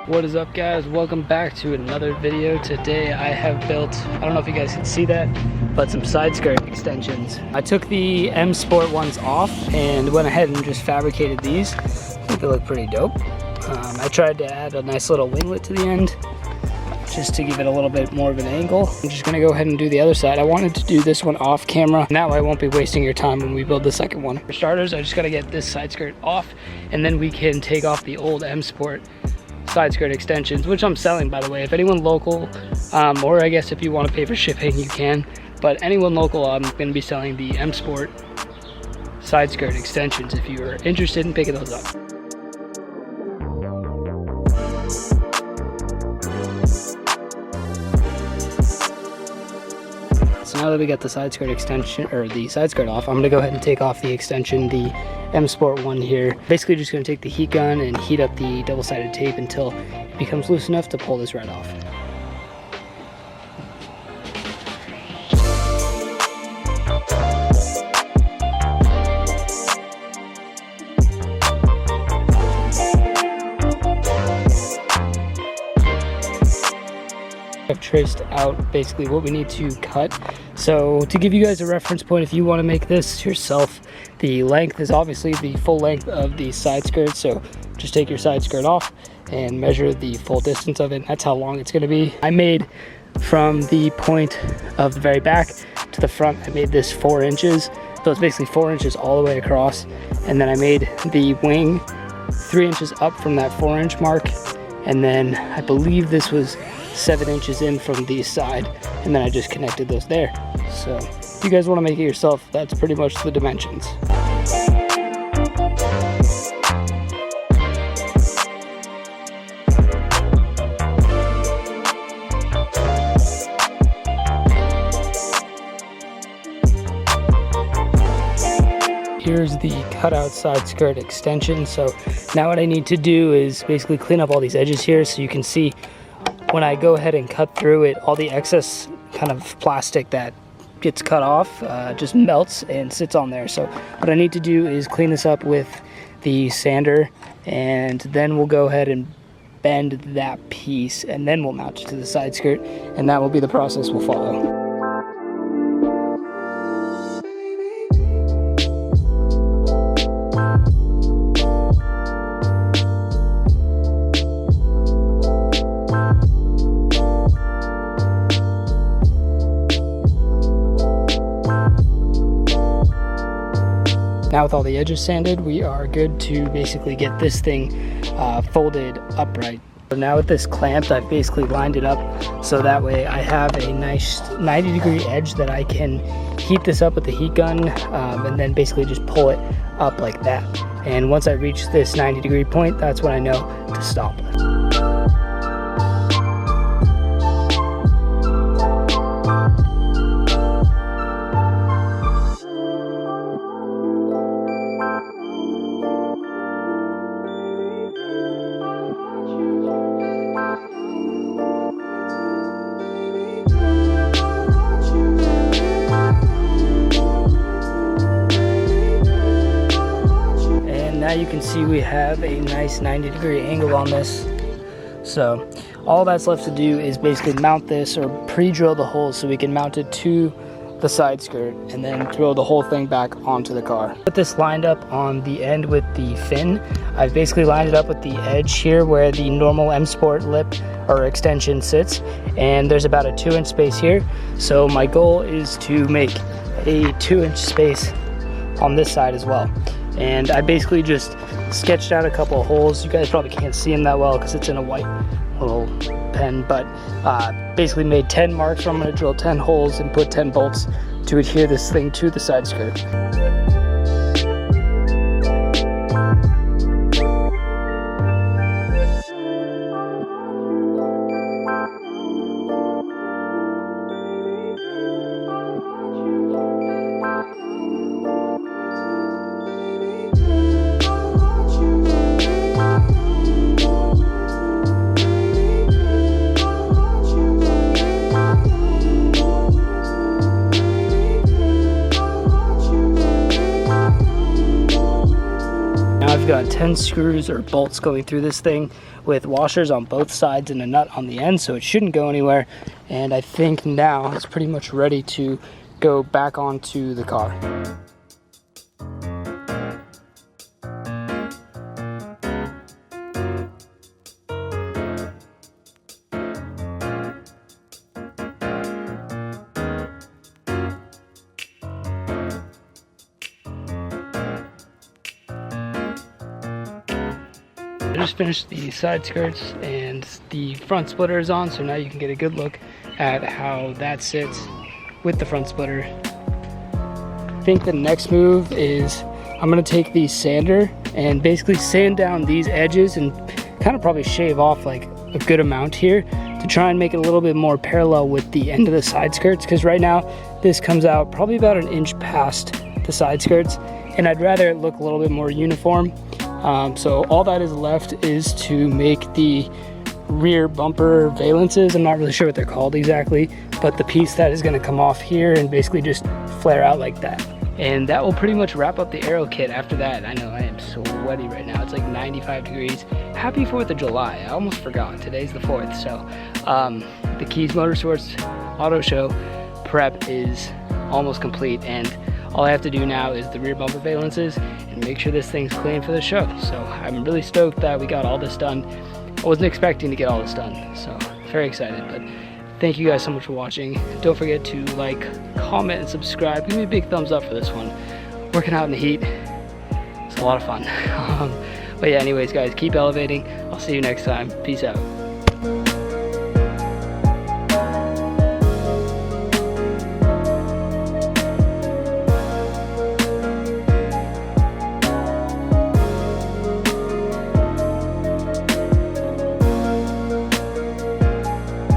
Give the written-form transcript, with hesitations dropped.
What is up, guys? Welcome back to another video. Today I have built, I don't know if you guys can see that, but some side skirt extensions. I took the M Sport ones off and went ahead and just fabricated these. I think they look pretty dope. I tried to add a nice little winglet to the end just to give it a little bit more of an angle. I'm just gonna go ahead and do the other side. I wanted to do this one off camera, and that way I won't be wasting your time when we build the second one. For starters, I just gotta get this side skirt off, and then we can take off the old M Sport side skirt extensions, which I'm selling, by the way. If anyone local, or I guess if you want to pay for shipping, you can, but anyone local, I'm gonna be selling the M Sport side skirt extensions if you are interested in picking those up. So now that we got the side skirt extension, or the side skirt off, I'm gonna go ahead and take off the extension, the M Sport one here. Basically just gonna take the heat gun and heat up the double-sided tape until it becomes loose enough to pull this right off. I've traced out basically what we need to cut. So to give you guys a reference point, if you want to make this yourself, the length is obviously the full length of the side skirt. So just take your side skirt off and measure the full distance of it. That's how long it's going to be. I made from the point of the very back to the front, I made this 4 inches. So it's basically 4 inches all the way across. And then I made the wing 3 inches up from that 4-inch mark. And then I believe this was 7 inches in from the side, and then I just connected those there. So if you guys want to make it yourself, that's pretty much the dimensions. Here's the cutout side skirt extension. So now what I need to do is basically clean up all these edges here, so you can see when I go ahead and cut through it, all the excess kind of plastic that gets cut off just melts and sits on there. So what I need to do is clean this up with the sander, and then we'll go ahead and bend that piece, and then we'll mount it to the side skirt, and that will be the process we'll follow. Now with all the edges sanded, we are good to basically get this thing folded upright. So now with this clamped, I've basically lined it up so that way I have a nice 90-degree edge that I can heat this up with the heat gun, and then basically just pull it up like that. And once I reach this 90-degree point, that's when I know to stop. Now you can see we have a nice 90-degree angle on this. So all that's left to do is basically mount this, or pre-drill the holes so we can mount it to the side skirt, and then throw the whole thing back onto the car. Put this lined up on the end with the fin. I've basically lined it up with the edge here where the normal M Sport lip or extension sits, and there's about a 2-inch space here. So my goal is to make a 2-inch space on this side as well. And I basically just sketched out a couple of holes. You guys probably can't see them that well because it's in a white little pen, but basically made 10 marks where I'm going to drill 10 holes and put 10 bolts to adhere this thing to the side skirt. got 10 screws or bolts going through this thing with washers on both sides and a nut on the end, so it shouldn't go anywhere. And I think now it's pretty much ready to go back onto the car. I just finished the side skirts and the front splitter is on, so now you can get a good look at how that sits with the front splitter. I think the next move is I'm gonna take the sander and basically sand down these edges and kind of probably shave off like a good amount here to try and make it a little bit more parallel with the end of the side skirts, because right now this comes out probably about an inch past the side skirts, and I'd rather it look a little bit more uniform. So all that is left is to make the rear bumper valences. I'm not really sure what they're called exactly, but the piece that is going to come off here and basically just flare out like that. And that will pretty much wrap up the aero kit after that. I know I am sweaty right now. It's like 95 degrees. Happy 4th of July. I almost forgot. Today's the 4th. So the Keys Motorsports Auto Show prep is almost complete, and all I have to do now is the rear bumper valences and make sure this thing's clean for the show. So I'm really stoked that we got all this done. I wasn't expecting to get all this done, so very excited. But thank you guys so much for watching. Don't forget to like, comment, and subscribe. Give me a big thumbs up for this one. Working out in the heat, it's a lot of fun. But yeah, anyways guys, keep elevating. I'll see you next time. Peace out.